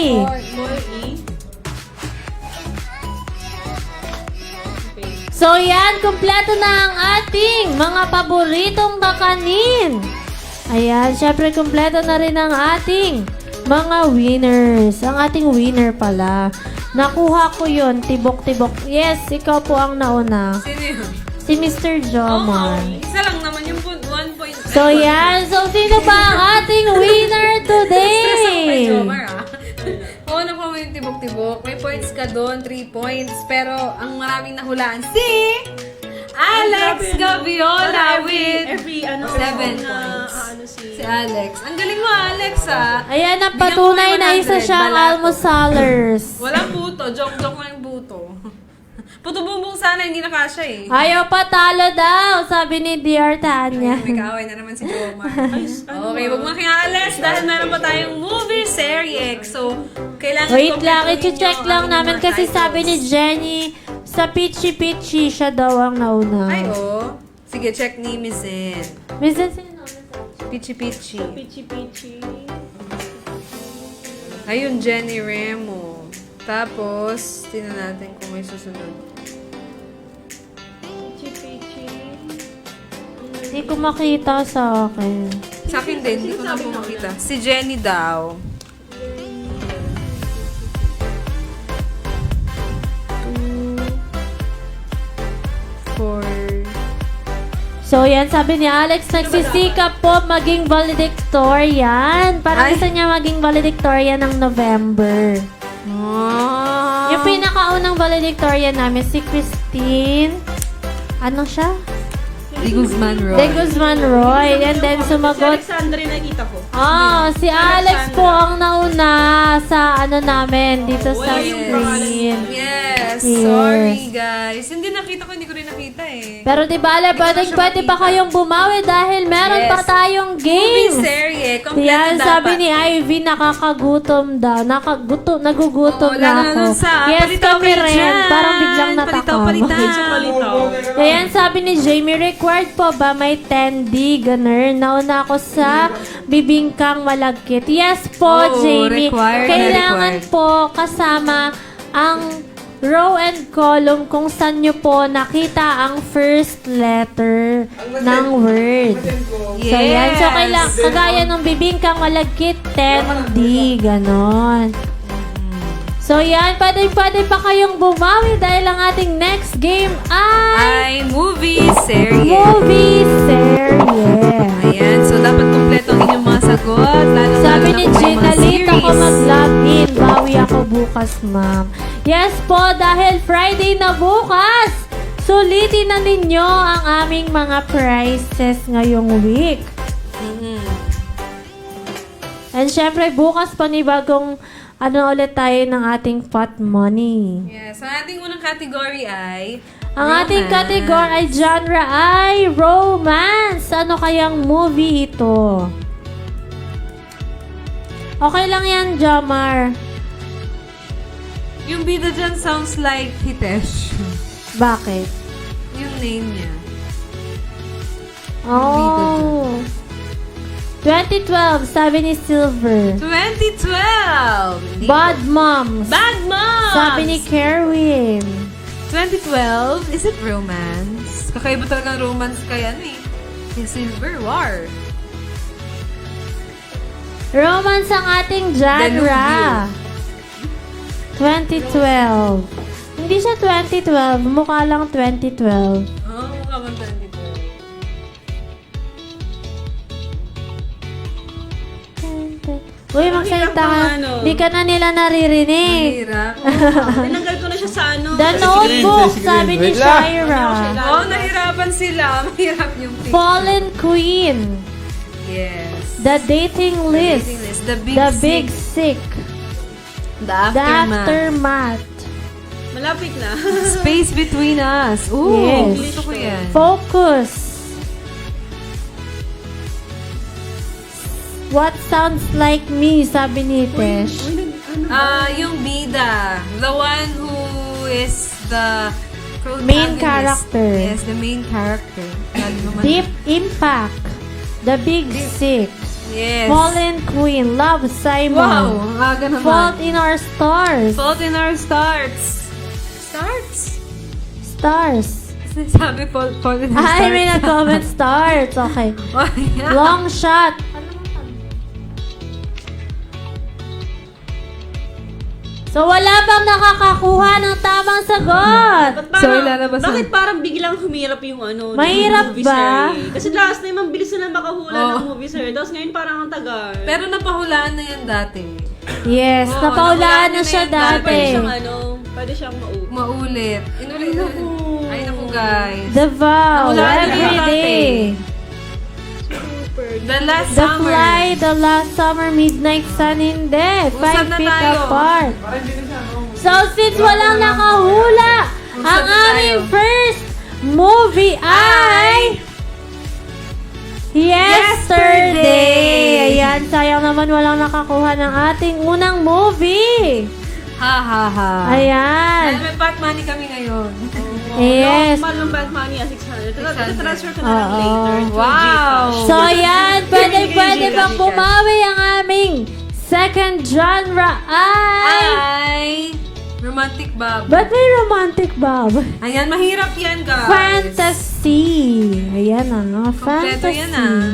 more E. So yan, kumpleto na ang ating mga paboritong kakanin. Ayan, syempre kumpleto na rin ang ating mga winners. Ang ating winner pala. Nakuha ko yon, tibok-tibok. Yes, ikaw po ang nauna. Sino yun? Si Mr. Jomar. Isa lang naman yung 1 point. So yan, so sino ba ang ating winner today? Oo, nakuha mo yung tibok-tibok. May points ka doon, 3 points. Pero ang maraming nahulaan si Alex Gaviola with Every, 7 points. si Si Alex. Ang galing mo, Alex, ah. Ayan, ang patunay na isa siyang almosalers. Walang buto. Joke-joke lang yung buto. Puto bumbong sana, hindi na kasya eh. Ayaw patalo daw, sabi ni Dear Tanya. May kaaway na naman si Jomar. Okay, huwag makialis dahil meron pa tayong movie serie. So, kailangan Wait lang, kompletuhin i-check yung lang aming namin mga kasi sabi ni titles. Jenny, sa Pichi Pichi siya daw ang nauna. Ay, oh. Sige, check ni Miss Zen. Minsan sino? Pichi-pichi. Pichi-pichi. Ayun, Jenny Remo. Tapos, tingnan natin kung may susunod. Hindi ko makita sa akin. Sa akin din, hindi ko na po makita. Si Jenny daw. For... So yan, sabi ni Alex, nagsisikap po maging valedictorian. Parang Ay. gusto niya maging valedictorian ng November. Yung pinakaunang valedictorian namin, si Christine. Ano siya? De Guzman Roy. De Guzman Roy. And then sumagot. Si Alexandra yung nakita ko. Si Alex po ang nauna sa ano namin dito sa screen. Yes. Yes. Sorry, guys. Hindi nakita ko, hindi ko rin nakita eh. Pero di ba, pwede pa kayong bumawi dahil meron Yes. pa tayong Movie games. serye. Kompleto Yan, dapat. sabi ni Ivy, nakakagutom daw. Nagugutom Oo, na lalo na ako. dun sa Yes, palitaw kami kayo rin. dyan. Parang biglang natakam. Palitaw. Ayan, sabi ni Jamie, required po ba may 10D gunner? Nauna ako sa bibingkang malagkit. Yes po, Oo, Jamie. required na Kailangan required. po kasama ang row and column kung saan nyo po nakita ang first letter ng word. So, yan. So, kagaya ng bibingkang malagkit, 10D, ganon. So, yan. Pwede pa kayong bumawi dahil ang ating next game ay Ay, movie serye. movie serye. Ayan, so dapat kumpleto ang inyong mga sagot. Lalo Sabi na ni kung may Gina, mga late ako series. mag-login. Bawi ako bukas, ma'am. Yes po, dahil Friday na bukas. Sulitin na ninyo ang aming mga prizes ngayong week. And syempre, bukas panibagong ulit tayo ng ating pot money. Yes, ang ating unang category ay Ang ating category ay genre ay romance. Ano kayang movie ito? Okay lang yan, Jamar. Yung bida dyan sounds like Hitesh. Bakit? Yung name niya. Oh. 2012, sabi ni Silver. 2012! Bad Moms. Bad Moms! Sabi ni Kerwin. 2012, is it romance? Kakaiba talagang romance kaya ano eh. Kay Silver War. Romance ang ating genre. 2012. Hindi siya 2012. Mukha lang 2012. Oh, mukha bang 2012? Uy, magsalita ka. Mahirap naman, Di ka na nila naririnig. Hirap. Tinanggal ko na siya sa ano. The Notebook, sabi ni Wait lang. Shira. Oh, nahirapan sila. Mahirap yung pick. Fallen Queen. Yes. The Dating List. Dating list. The Big Sick. Sick. The The Aftermath. Aftermath. Malapit na. Space Between Us. Ooh, Yes. gusto ko yan. Focus. What Sounds Like Me, sabi ni Tesh. Yung bida. The one who is the Main protagonist. character. Yes, the main character. Deep Impact. The Big Sick. Yes. Fallen Queen. Love Simon. Wow, ang aga naman. Fault in Our Stars. Fault in Our Starts. Starts? Stars. Sabi Fault in Our Starts. Ay, may nag-comment stars. Okay. Oh, yeah. Long Shot. So, wala bang nakakakuha ng tamang sagot? So, ilalabas na. Bakit parang biglang humirap yung ano? Mahirap movie ba? series? Kasi last time, ang bilis na makahula Oo. ng movie series. Tapos ngayon parang ang tagal. Pero napahulaan na yan dati. Yes, Oo, napaulaan na nakuha siya na yan dati. Pwede siyang ano, pwede siyang Maulit. Inulit. Ay, naku guys. The Vow. Nahulaan na Every yan dati. Day. The Last The Summer. Fly, The Last Summer, Midnight Sun, hindi. Usap 5 na feet tayo. apart. So, since walang nakahula, ang na aming tayo. first movie ay... Yesterday! Ayan, sayang naman walang nakakuha ng ating unang movie. Ha ha ha. Ayan. Dahil may pot money kami ngayon. Yes. Normal ng bad money, 600. 600. Transfer ko na lang Oo. later. through Wow. GCash. So, ayan, pwede Gcash. bang bumawi ang aming second genre ay... Ay, Romantic Bob. Ba't may romantic Bob? Ayan, mahirap yan, guys. Fantasy. Ayan na, Kompleto fantasy. yan, ah.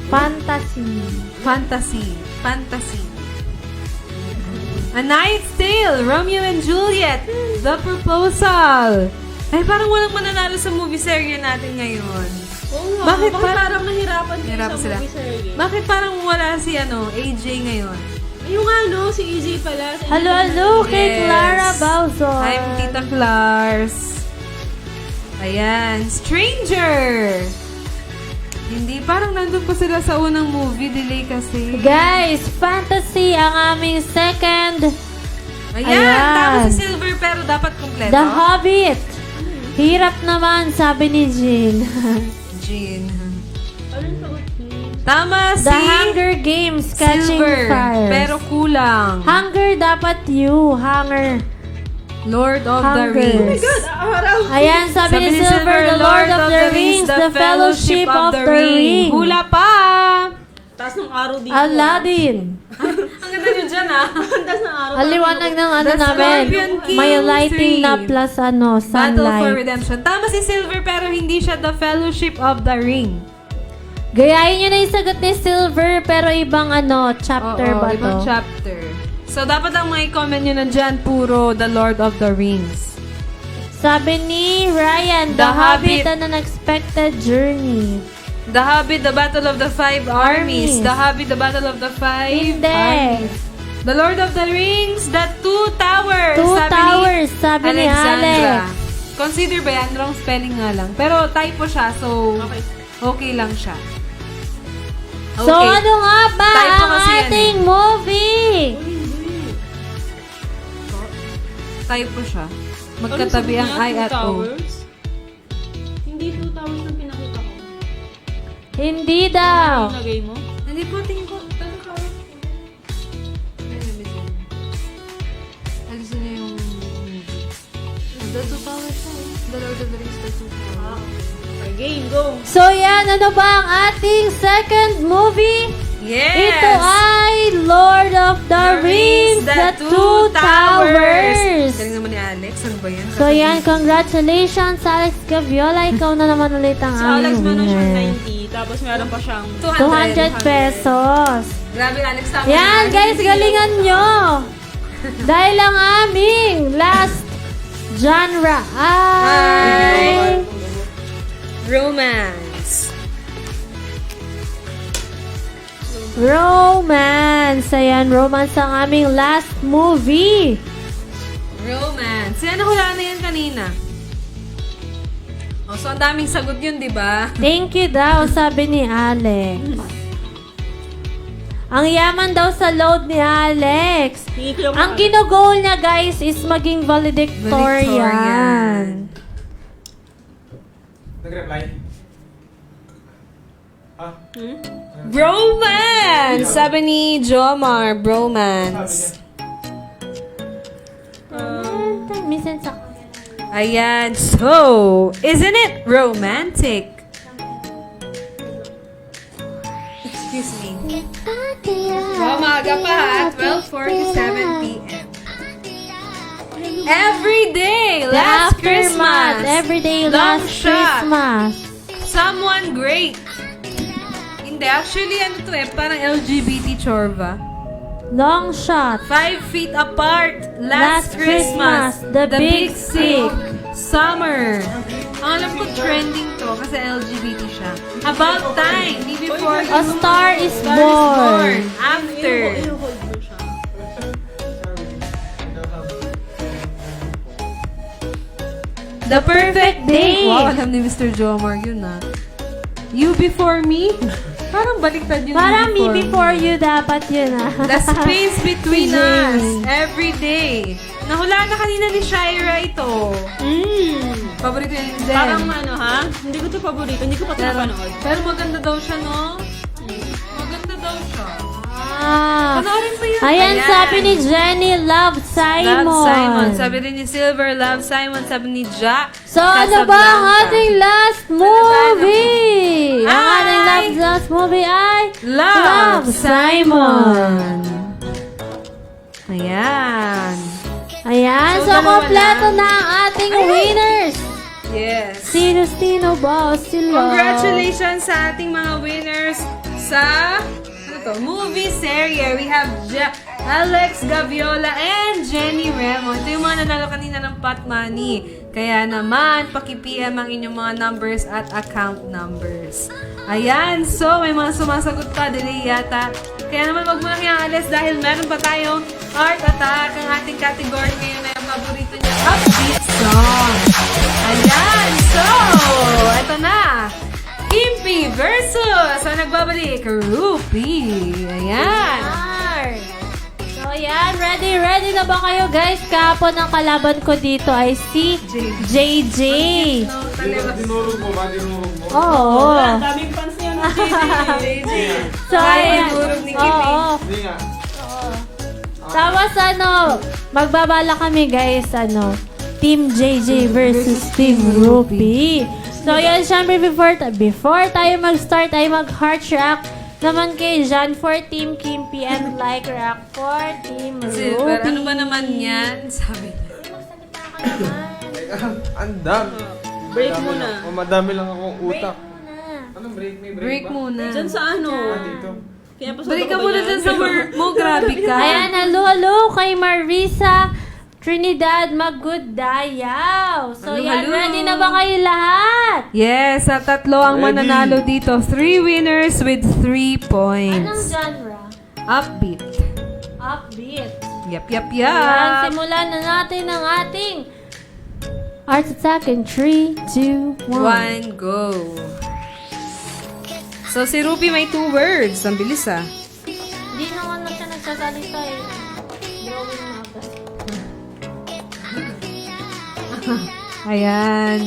Fantasy. Fantasy. Fantasy. A Knight's Tale, Romeo and Juliet, The Proposal. Ay, parang walang mananalo sa movie serye natin ngayon. Oo nga, Bakit bakit parang nahirapan kayo Nahirapan sa sila. movie serye? Bakit parang wala si AJ ngayon? Yung ano, si EJ pala. Si Hello, EJ hello kay Yes. Clara Bauzon. Hi, Tita Clars. Ayan, Stranger. Hindi, parang nandun pa sila sa unang movie. Delay kasi. Guys, fantasy ang aming second. Ayan, Ayan. tapos si Silver pero dapat kompleto. The Hobbit. Hirap naman, sabi ni Jean. Jean. Anong sagot niya? Tama si The Hunger Games, Catching Silver, Fire. pero kulang. Hunger dapat you. Hunger. Lord of Hunger. the Rings. God, araw. Ayan, sabi ni Silver, The Lord of the Rings, The Fellowship of the Ring. Hula pa! Taas ng araw dito. Aladdin. Ang ganda nyo dyan, ah. Taas ng araw. Aliwanag ng ano The namin. Scorpion King May lighting 3. na plus ano, Battle for sunlight. Redemption. Tama si Silver pero hindi siya The Fellowship of the Ring. Gayahin nyo na yung sagot ni Silver, pero ibang ano, chapter Oo, ba to? ibang chapter. So, dapat ang mga i-comment nyo na dyan, puro The Lord of the Rings. Sabi ni Ryan, The The Hobbit, Hobbit. An Unexpected Journey. The Hobbit, The Battle of the Five Armies. Armies. The Hobbit, The Battle of the Five Hindi. Armies. The Lord of the Rings, The Two Towers. Two Sabi Towers, sabi ni Alexandra. Alex. Consider ba yan? Wrong spelling nga lang. Pero typo siya, so okay lang siya. Okay. So ano nga ba Typo ang kasi yan ating movie? Typo siya. Magkatabi ang I at O. Hindi 2 towers ng pinakita ko. Hindi daw. Ano nagay mo? Hindi po, tingin ko. Alisin niya yung movie. The Two Towers siya eh. The Lord of the Rings, The Two Towers. Okay, game, go. So yan, ano ba ang ating second movie? Yes! Ito ay Lord of the Rings, The Two Towers. Galing naman ni Alex. Ano ba yan? So yan, congratulations Alex Gaviola. Ikaw na naman ulit ang Si Alex aming meron siyang winner. 90, tapos meron pa siyang 200 pesos. Grabe, Alex. Tama Yan, guys, galingan nyo. Dahil ang aming last genre ay... Romance. Romance. Ayan, romance ang aming last movie. Romance. Sila nahulaan na yan kanina. Oh, so ang daming sagot yun, di ba? Thank you daw, sabi ni Alex. Ang yaman daw sa load ni Alex. Ang kinogol niya, guys, is maging valedictorian. Nag-reply? Ah? Bromance! Sabi ni Jomar, bromance. Minsan sa... Ayan. So, isn't it romantic? Excuse me. Maaga pa ha, 12:47 p.m. Every day, The last aftermath. Christmas. Everyday Long last shot. Christmas. Someone great. Hindi, actually, ano to eh, parang LGBT chorva. Long shot. 5 feet apart. Last Last Christmas. Christmas. The Big Sick. Summer. Ang alam ko trending to kasi LGBT siya. About Time. Ni Before A Star is Star is Born. After. I-hold mo siya. The Perfect Day. Day. Wow, alam ni Mr. Jomar yun ah. You Before Me? Parang baliktad yun. Parang You me before you dapat yun ah. The Space Between Si Us. Jamie. Every Day. Nahula na kanina ni Shira ito. Paborito yun din. Parang ano ha? Hindi ko ito paborito. Hindi ko pa ito napanood. Pero maganda daw siya, no? Maganda daw siya. Ah. Panoorin mo yun. Ayan, sabi ni Jenny, Love Simon. Love Simon. Sabi rin ni Silver, Love Simon. Sabi ni Jack. So, ano ba ang Casablanca. ating last movie? Ang Ay! ating last movie ay Love Simon. Ayan. Ayan, So, so dalawa kompleto lang. na ang ating winners. Yes. Sino ba sila? Congratulations sa ating mga winners sa movie serye. We have Alex Gaviola and Jenny Remo. Ito yung mga nanalo kanina ng pot money. Kaya naman, paki-PM ang inyong mga numbers at account numbers. Ayan, so may mga sumasagot pa, delay yata. Kaya naman wag mo na kayang alis dahil meron pa tayong Art Attack. Ang ating category ngayon na yung paborito niya, upbeat song. Ayan, so, eto na. Kimpi versus ang nagbabalik, Rupi. Ayan. So, ayan. Ready na ba kayo, guys? Kahapon ang kalaban ko dito ay si JJ. Dinurog mo ba? Dinurog mo? Oo. Daming fans niya ng JJ. So, ayan. dinurog ni Kimpi. Oo. Hindi nga. Tapos, magbabala kami, guys, Team JJ versus Team Rupi. So, yan, syempre, before tayo mag-start, ay mag-heart react naman kay John for Team Kimpi and like react for Team Silver, Rupi. ano ba naman yan? Sabi niya. Ang dami. Break Madami muna. lang- Madami lang akong utak. Na. Anong break? May break Break ba? muna. Diyan sa ano? Dito. Kaya pa Break ka muna dyan sa work mo. Grabe ka. Ayan, hello kay Marisa Trinidad Maguddayaw. So, Hello, yan, hello. ready na ba kayo lahat? Yes, sa tatlo ang Ready. mananalo dito. 3 winners with 3 Anong points. genre? Upbeat. Upbeat. Yep, yep, Ayan, yep. simulan na natin ang ating Art Attack in 3, 2, 1. 1, go. So, si Ruby may 2 words. Ang bilis ah. Hindi naman na siya nagsasalita eh. Drawing na agad. Ayan.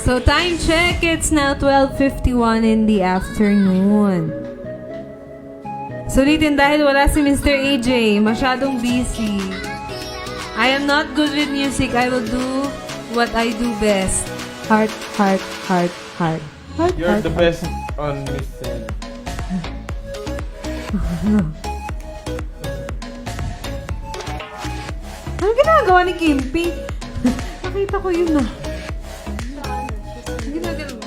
So, time check. It's now 12:51 in the afternoon. Sulitin dahil wala si Mr. AJ. Masyadong busy. I am not good with music. I will do what I do best. Heart, heart, heart, heart. Heart, You're heart, the heart. best on listen. Ano ginagawa ni Kimpi? Nakita ko yun ah. Ginagawa.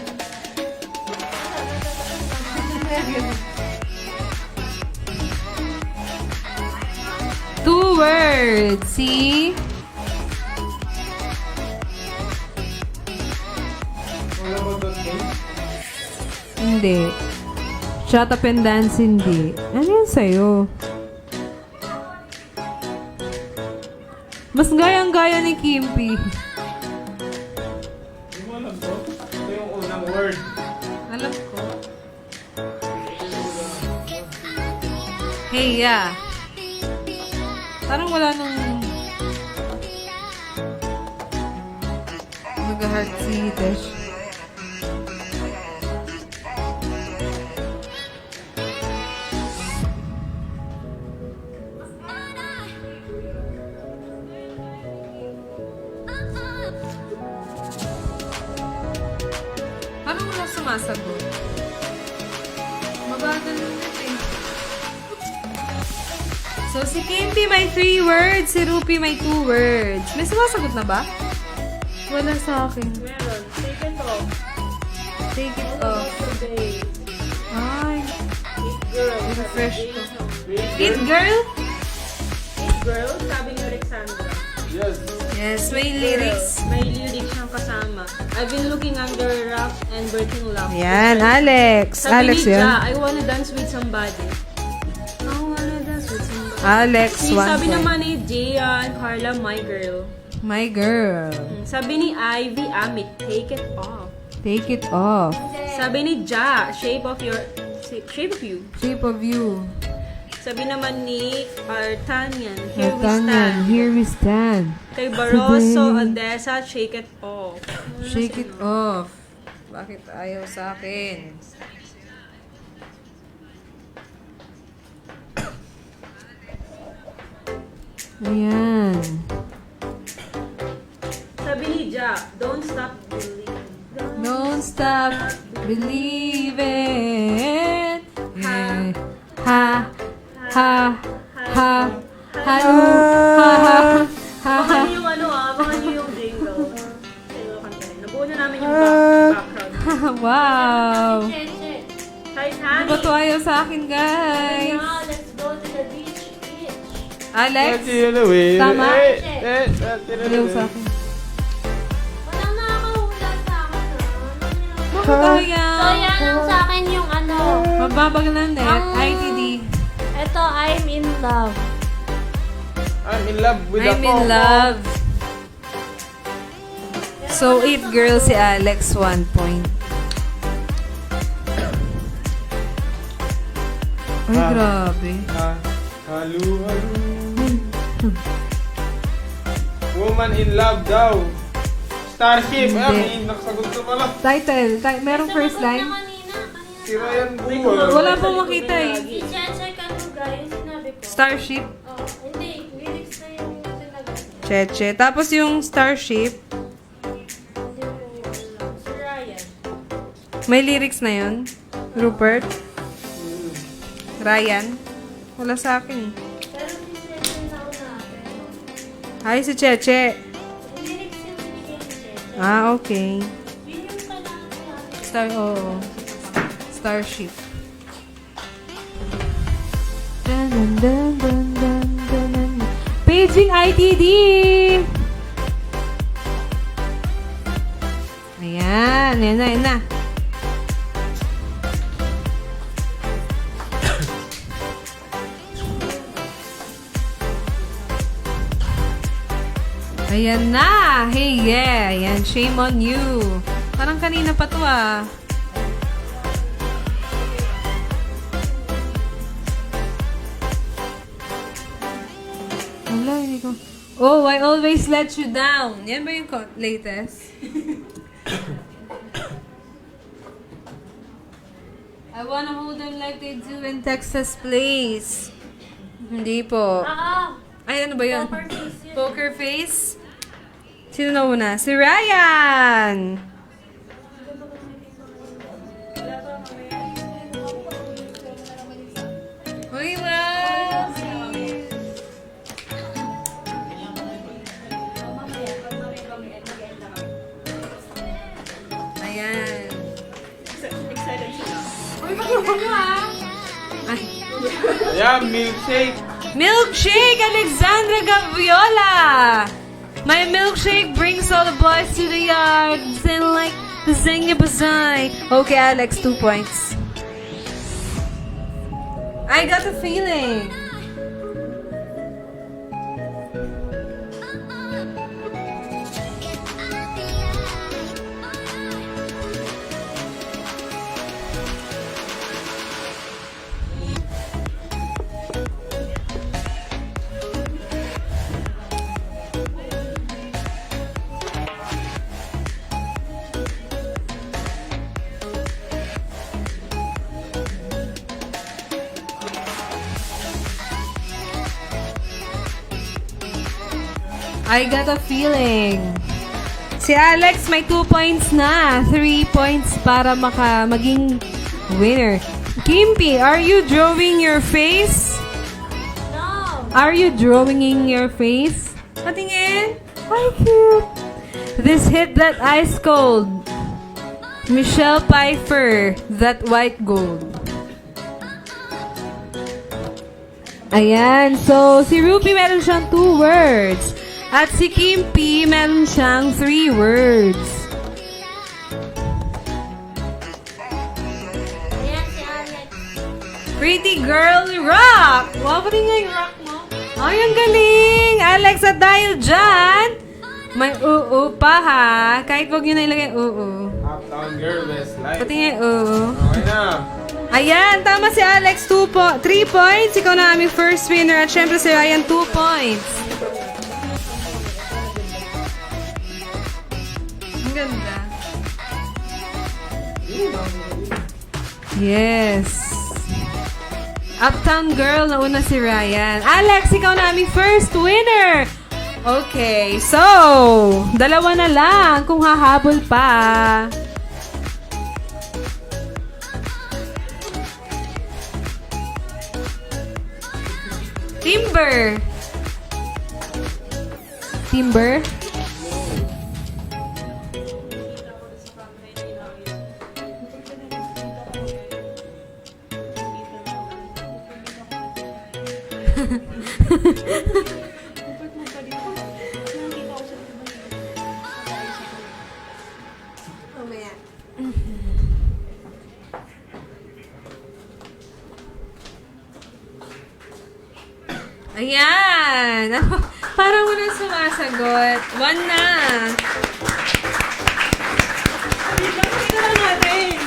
Two words. See? Wala ba doon? Hindi. Shut up and dance, hindi. Ano yan sa'yo? Mas gayang-gaya ni Kimpi. Hindi mo alam to? Ito yung unang word. Alam ko. Hey, yeah. Parang wala nung mag-heart si Tesh. Parang wala sumasagot. Mabagal ulit eh. So, si Kimpi may 3 words, si Rupi may 2 words. May sumasagot na ba? Wala sa akin. Meron. Take it off. Take it off. Today. Ay, Girl. refresh ko. It girl? Girl, sabi ni Alexandra. Yes. Yes, may lyrics. May lyrics siyang kasama. I've been looking under rock and breaking love. Yan, Alex. Sabi Alex ni yan. Ja, I wanna dance with somebody. I wanna dance with somebody. Alex, Si 1 sabi point. naman ni Gian, Carla, my girl. My girl. Sabi ni Ivy, Amit, take it off. Take it off. Sabi ni Ja, shape of you. Shape of you. Sabi naman ni Artanian, here we stand. Tanyan, here we stand. Kay Barroso, Today. Odessa, shake it off. Shake it off. Bakit ayaw sa akin? Ayan. Sabi ni Ja, don't stop believing. Don't stop believing. Ha. Ha. ha, ha, halu, ha, ha, ha, ha. Baka yung baka yung jingle. Ayun, kanta rin. Nabuo na namin yung background. Wow! Hi, Di Honey. ba to ayaw sa akin, guys? Let's go to the beach. Alex? Tama? Tama? Ayaw sa akin. Walang nakakahula sa akin. Bakit So, ayaw? yan ang sa akin yung ano. Mababag ng net. Ang- ITD. Ito, I'm in love. I'm in love with the I'm in love. So, 8 girls si Alex, 1 point. Ay, grabe. Halu. Woman in love daw. Starship. Ay, nakasagot ko pala. Title. Merong first line? Kanina. Si Ryan Bull. Wala pong makita eh. Si Cheche Kanuga, yung sinabi ko. Starship. Oh, hindi. Lyrics na yung sinabi. Cheche. Tapos yung Starship. Hindi ko alam. Si Ryan. May lyrics na yun. Rupert. Ryan. Wala sa akin. Pero si Cheche na natin. Hi, si Cheche. Lyrics yung binigay ni Cheche. Ah, okay. Yun yung kailangan niya. Starship. Dun, dun, dun, dun, dun, dun, dun. Paging ITD! Ayan. Ayan na. Ayan na! Hey, yeah! Ayan, shame on you. Parang kanina pa to ah. Wala, hindi ko. Oh, I always let you down. Yan ba yung latest? I wanna hold them like they do in Texas Place. Hindi po. Ay, ano ba yun? Poker face yun. Poker face? Sino na una? Si Ryan! Uy, wow! Ayan. Ayan, milkshake. Milkshake, Alexandra Gaviola! My milkshake brings all the boys to the yard. Sing like the Zenya Bazai. Okay, Alex, 2 points. I got a feeling. I got a feeling. Si Alex may 2 points na. 3 points para maging winner. Kimpi, are you drawing your face? No. Are you drawing your face? Patingin. Ay, cute. This hit that ice cold. Michelle Pfeiffer, that white gold. Ayan. So, si Ruby meron siyang 2 words. At si Kimpi meron siyang 3 words. Ayan si Alex. Pretty girl rock! Wow, pati nga yung rock mo. Ay, ang galing! Alex, at dahil dyan, may pa ha. Kahit wag nyo na ilagay Uptown girl, best life. Pati nga yung Okay na. Ayan, tama si Alex, 3 points. Ikaw na aming first winner. At syempre si Ryan, 2 points. Ang ganda. Yes. Uptown Girl, nauna si Ryan. Alex, ikaw na aming first winner. Okay, so, 2 na lang kung hahabol pa. Timber. Timber? Ayan! Parang walang sumasagot. 1 na. Nakita lang natin.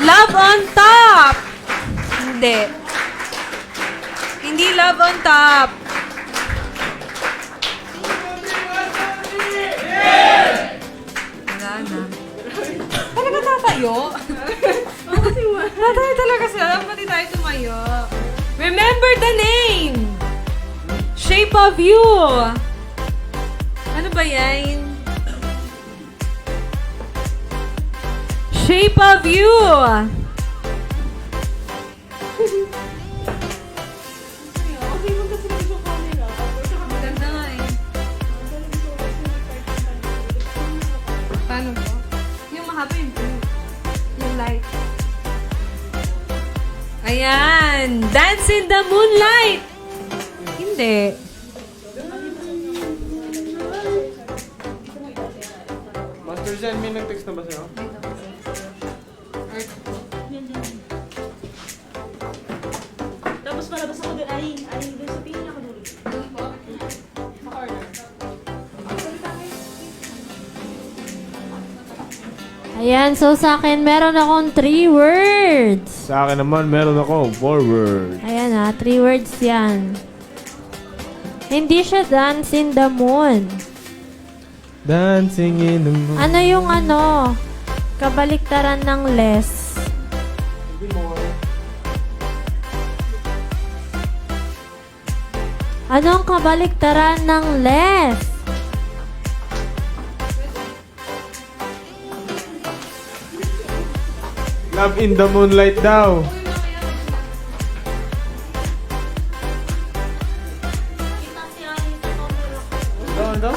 Love on top! Hindi. Hindi love on top. Wala na. Talaga tatayo? Tatayo talaga sila. Pati tayo tumayo. Remember the name! Shape of You! Ano ba yan? Shape of You! Ganda nga eh. Paano po? Yung mahaba yung blue. Yung light. Ayan! Dance in the Moonlight! Hindi. Master Zen, may nag-text na ba sa'yo? Tapos palabas ako doon, ay doon sa pinakadulo. Ayan, so sa akin, meron akong 3 words. Sa akin naman, meron ako forward. Ayan 3 words yan. Hindi siya Dance in the Moon. Dancing in the moon. Ano yung kabaliktaran ng less? Anong kabaliktaran ng less? Love in the moonlight daw. Ano?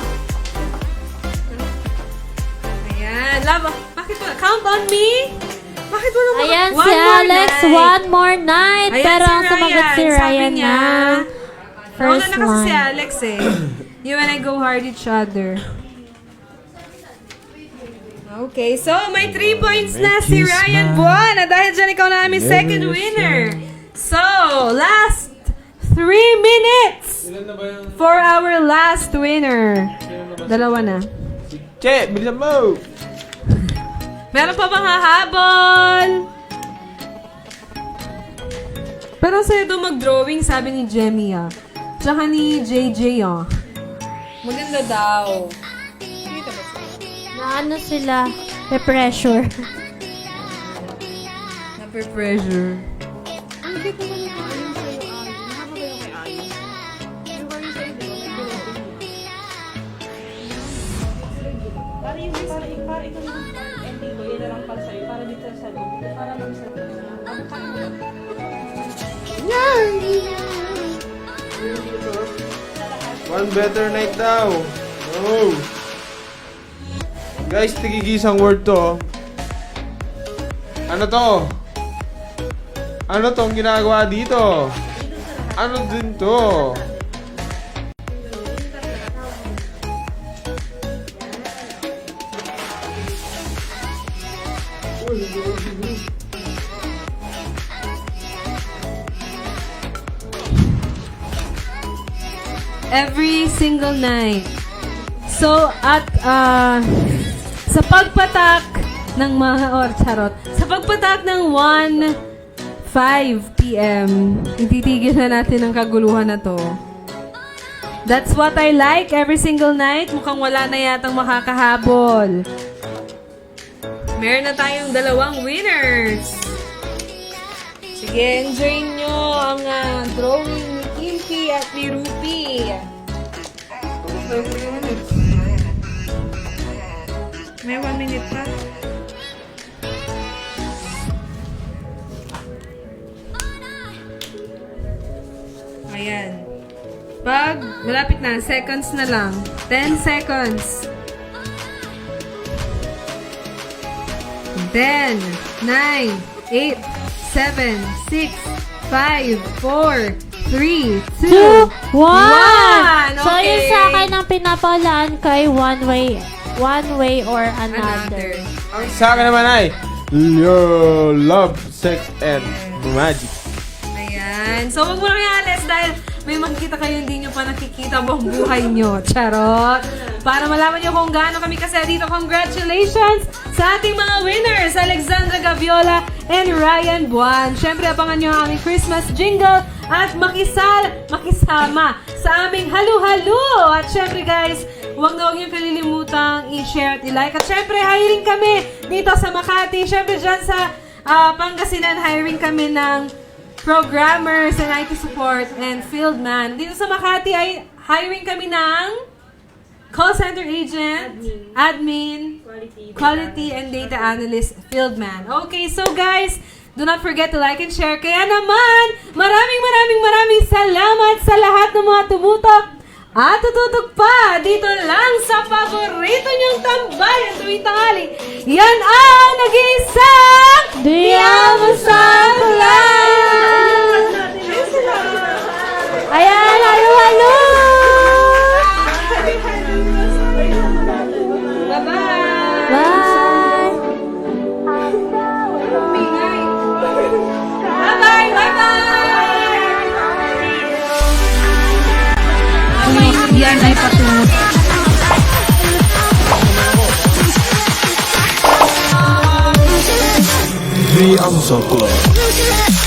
Ayan. Love. Bakit wala? Count on me? Bakit wala mo? Ayan, One si more Alex, night. one more night. Ayan, Pero si ang sumagot si Ryan. Sabi Ryan niya, na. First na kasi si one. Alex eh. You and I go hard each other. Okay, so may 3 points na si Ryan Buwan. At dahil dyan, ikaw na aming second winner. So, last 3 minutes Ilan na ba yung... for our last winner. Dalawa na. Che, bilisan mo! Meron pa bang hahabol? Pero sa'yo doon mag-drawing, sabi ni Jemmy Tsaka ni JJ Maganda daw. Na ano sila? Pe-pressure. Nape-pressure. Ang cute naman yung ayon sa'yo, ayon. Mahaba ba yung kay ayon? Yung ayon sa'yo, di ba? Para yung para ikaw yung ending ko, yun na lang para sa'yo. Para dito sa loob. Para lang sa loob. Ano pa One better night daw. Oh. Guys, tigigisang word to. Ano to? Ano tong ginagawa dito? Ano din to? Every single night. So, at sa pagpatak ng mga charot. Sa pagpatak ng 1:05 p.m., ititigil na natin ang kaguluhan na to. That's what I like every single night. Mukhang wala na yatang makakahabol. Meron na tayong 2 winners. Sige, enjoy nyo ang drawing ni Kimpi at ni Rupi. May 1 minute pa. Ayan. Pag malapit na, seconds na lang. 10 seconds. 10, 9, 8, 7, 6, 5, 4, 3, 2, 2, 1! So, Okay. yun sa akin ang pinapalaan kay one way or another. Ang sa akin naman ay love, sex, and magic. Ayan. So, wag mo na kayo alis dahil may makikita kayo hindi nyo pa nakikita buong buhay nyo. Charot! Para malaman nyo kung gaano kami kasaya dito, congratulations sa ating mga winners, Alexandra Gaviola and Ryan Buwan. Siyempre, abangan nyo ang aming Christmas jingle at makisama sa aming halu-halu. At siyempre guys, huwag na huwag nyo kalilimutang i-share at i-like. At siyempre, hiring kami dito sa Makati. Siyempre, dyan sa Pangasinan, hiring kami ng programmers and IT support and field man. Dito sa Makati ay hiring kami ng call center agent, admin, quality and data analyst, field man. Okay, so guys, do not forget to like and share. Kaya naman, maraming salamat sa lahat ng mga tumutok at tututok pa dito lang sa paborito niyong tambayan tuwing tanghali. Yan ang nag-iisang Diyamusang lang! Ayan, halo-halo! Bye-bye! Bye! Bye-bye! Bye-bye! Yan ay patungo. The Amsa Club.